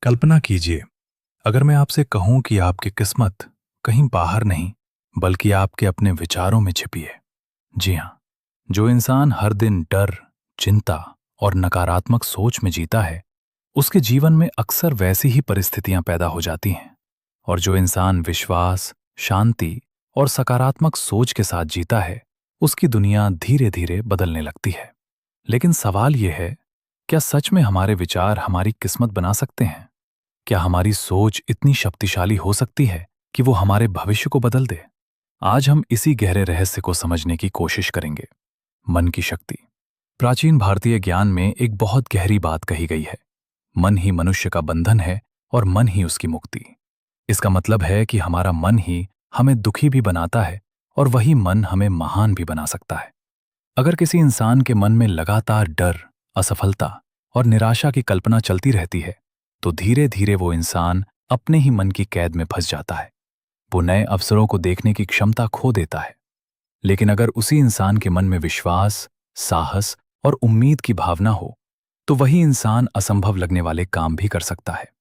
कल्पना कीजिए, अगर मैं आपसे कहूं कि आपकी किस्मत कहीं बाहर नहीं, बल्कि आपके अपने विचारों में छिपी है। जी हां, जो इंसान हर दिन डर, चिंता और नकारात्मक सोच में जीता है, उसके जीवन में अक्सर वैसी ही परिस्थितियां पैदा हो जाती हैं। और जो इंसान विश्वास, शांति और सकारात्मक सोच के साथ जीता है, उसकी दुनिया धीरे-धीरे बदलने लगती है। लेकिन सवाल यह है, क्या सच में हमारे विचार हमारी किस्मत बना सकते हैं? क्या हमारी सोच इतनी शक्तिशाली हो सकती है कि वो हमारे भविष्य को बदल दे? आज हम इसी गहरे रहस्य को समझने की कोशिश करेंगे। मन की शक्ति। प्राचीन भारतीय ज्ञान में एक बहुत गहरी बात कही गई है। मन ही मनुष्य का बंधन है और मन ही उसकी मुक्ति। इसका मतलब है कि हमारा मन ही हमें दुखी भी बनाता है और वही मन हमें महान भी बना सकता है। अगर किसी इंसान के मन में लगातार डर, असफलता और निराशा की कल्पना चलती रहती है, तो धीरे धीरे वो इंसान अपने ही मन की कैद में फंस जाता है। वो नए अवसरों को देखने की क्षमता खो देता है। लेकिन अगर उसी इंसान के मन में विश्वास, साहस और उम्मीद की भावना हो, तो वही इंसान असंभव लगने वाले काम भी कर सकता है।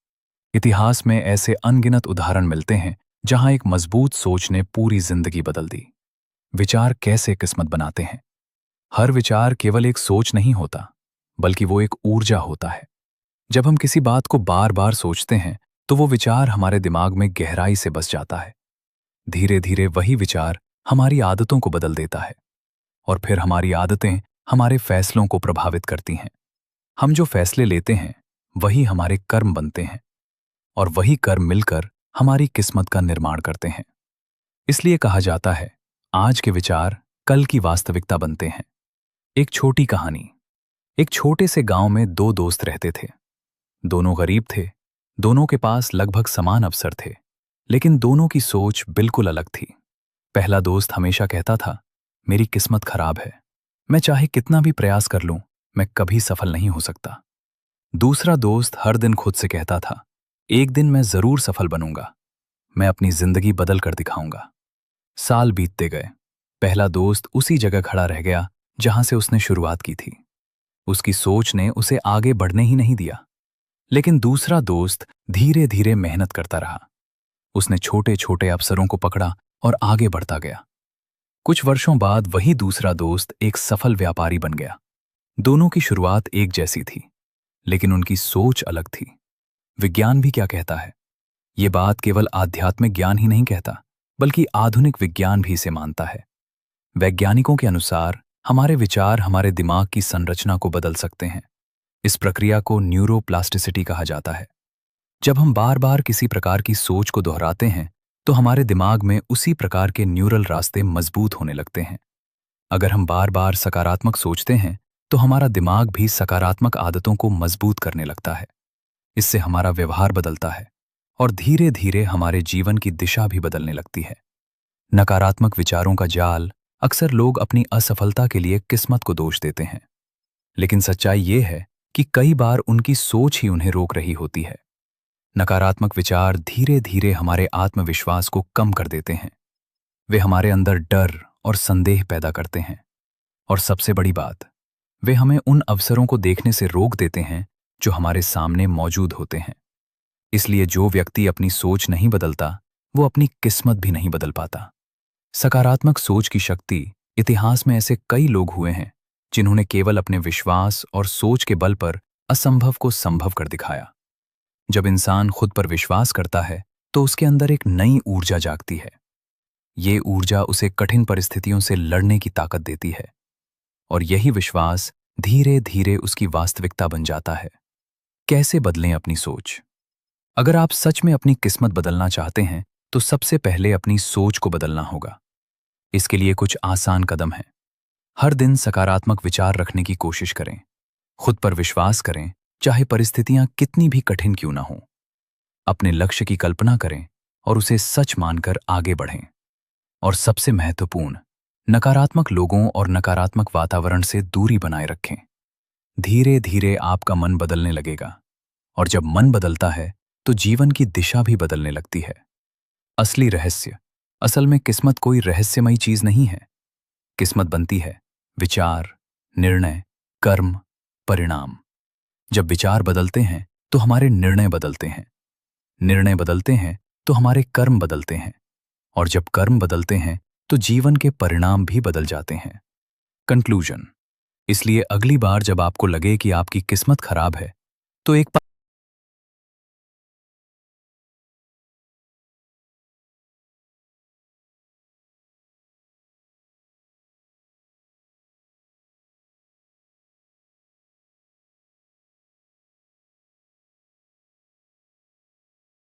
इतिहास में ऐसे अनगिनत उदाहरण मिलते हैं जहां एक मजबूत सोच ने पूरी जिंदगी बदल दी। विचार कैसे किस्मत बनाते हैं? हर विचार केवल एक सोच नहीं होता, बल्कि वो एक ऊर्जा होता है। जब हम किसी बात को बार बार सोचते हैं, तो वो विचार हमारे दिमाग में गहराई से बस जाता है। धीरे धीरे वही विचार हमारी आदतों को बदल देता है, और फिर हमारी आदतें हमारे फैसलों को प्रभावित करती हैं। हम जो फैसले लेते हैं, वही हमारे कर्म बनते हैं, और वही कर्म मिलकर हमारी किस्मत का निर्माण करते हैं। इसलिए कहा जाता है, आज के विचार कल की वास्तविकता बनते हैं। एक छोटी कहानी। एक छोटे से गांव में दो दोस्त रहते थे। दोनों गरीब थे, दोनों के पास लगभग समान अवसर थे, लेकिन दोनों की सोच बिल्कुल अलग थी। पहला दोस्त हमेशा कहता था, मेरी किस्मत खराब है, मैं चाहे कितना भी प्रयास कर लूं, मैं कभी सफल नहीं हो सकता। दूसरा दोस्त हर दिन खुद से कहता था, एक दिन मैं जरूर सफल बनूंगा, मैं अपनी जिंदगी बदल कर दिखाऊंगा। साल बीतते गए। पहला दोस्त उसी जगह खड़ा रह गया जहां से उसने शुरुआत की थी। उसकी सोच ने उसे आगे बढ़ने ही नहीं दिया। लेकिन दूसरा दोस्त धीरे धीरे मेहनत करता रहा। उसने छोटे छोटे अवसरों को पकड़ा और आगे बढ़ता गया। कुछ वर्षों बाद वही दूसरा दोस्त एक सफल व्यापारी बन गया। दोनों की शुरुआत एक जैसी थी, लेकिन उनकी सोच अलग थी। विज्ञान भी क्या कहता है? ये बात केवल आध्यात्मिक ज्ञान ही नहीं कहता, बल्कि आधुनिक विज्ञान भी इसे मानता है। वैज्ञानिकों के अनुसार हमारे विचार हमारे दिमाग की संरचना को बदल सकते हैं। इस प्रक्रिया को न्यूरोप्लास्टिसिटी कहा जाता है। जब हम बार बार किसी प्रकार की सोच को दोहराते हैं, तो हमारे दिमाग में उसी प्रकार के न्यूरल रास्ते मजबूत होने लगते हैं। अगर हम बार बार सकारात्मक सोचते हैं, तो हमारा दिमाग भी सकारात्मक आदतों को मजबूत करने लगता है। इससे हमारा व्यवहार बदलता है और धीरे धीरे हमारे जीवन की दिशा भी बदलने लगती है। नकारात्मक विचारों का जाल अक्सर लोग अपनी असफलता के लिए किस्मत को दोष देते हैं, लेकिन सच्चाई ये है कि कई बार उनकी सोच ही उन्हें रोक रही होती है। नकारात्मक विचार धीरे धीरे हमारे आत्मविश्वास को कम कर देते हैं। वे हमारे अंदर डर और संदेह पैदा करते हैं, और सबसे बड़ी बात, वे हमें उन अवसरों को देखने से रोक देते हैं जो हमारे सामने मौजूद होते हैं। इसलिए जो व्यक्ति अपनी सोच नहीं बदलता, वो अपनी किस्मत भी नहीं बदल पाता। सकारात्मक सोच की शक्ति। इतिहास में ऐसे कई लोग हुए हैं जिन्होंने केवल अपने विश्वास और सोच के बल पर असंभव को संभव कर दिखाया। जब इंसान खुद पर विश्वास करता है, तो उसके अंदर एक नई ऊर्जा जागती है। ये ऊर्जा उसे कठिन परिस्थितियों से लड़ने की ताकत देती है, और यही विश्वास धीरे धीरे उसकी वास्तविकता बन जाता है। कैसे बदलें अपनी सोच? अगर आप सच में अपनी किस्मत बदलना चाहते हैं, तो सबसे पहले अपनी सोच को बदलना होगा। इसके लिए कुछ आसान कदम हैं। हर दिन सकारात्मक विचार रखने की कोशिश करें। खुद पर विश्वास करें, चाहे परिस्थितियां कितनी भी कठिन क्यों ना हों। अपने लक्ष्य की कल्पना करें और उसे सच मानकर आगे बढ़ें। और सबसे महत्वपूर्ण, नकारात्मक लोगों और नकारात्मक वातावरण से दूरी बनाए रखें। धीरे धीरे आपका मन बदलने लगेगा, और जब मन बदलता है, तो जीवन की दिशा भी बदलने लगती है। असली रहस्य। असल में किस्मत कोई रहस्यमयी चीज नहीं है। किस्मत बनती है विचार, निर्णय, कर्म, परिणाम। जब विचार बदलते हैं, तो हमारे निर्णय बदलते हैं, निर्णय बदलते हैं तो हमारे कर्म बदलते हैं, और जब कर्म बदलते हैं तो जीवन के परिणाम भी बदल जाते हैं। कंक्लूजन। इसलिए अगली बार जब आपको लगे कि आपकी किस्मत खराब है, तो एक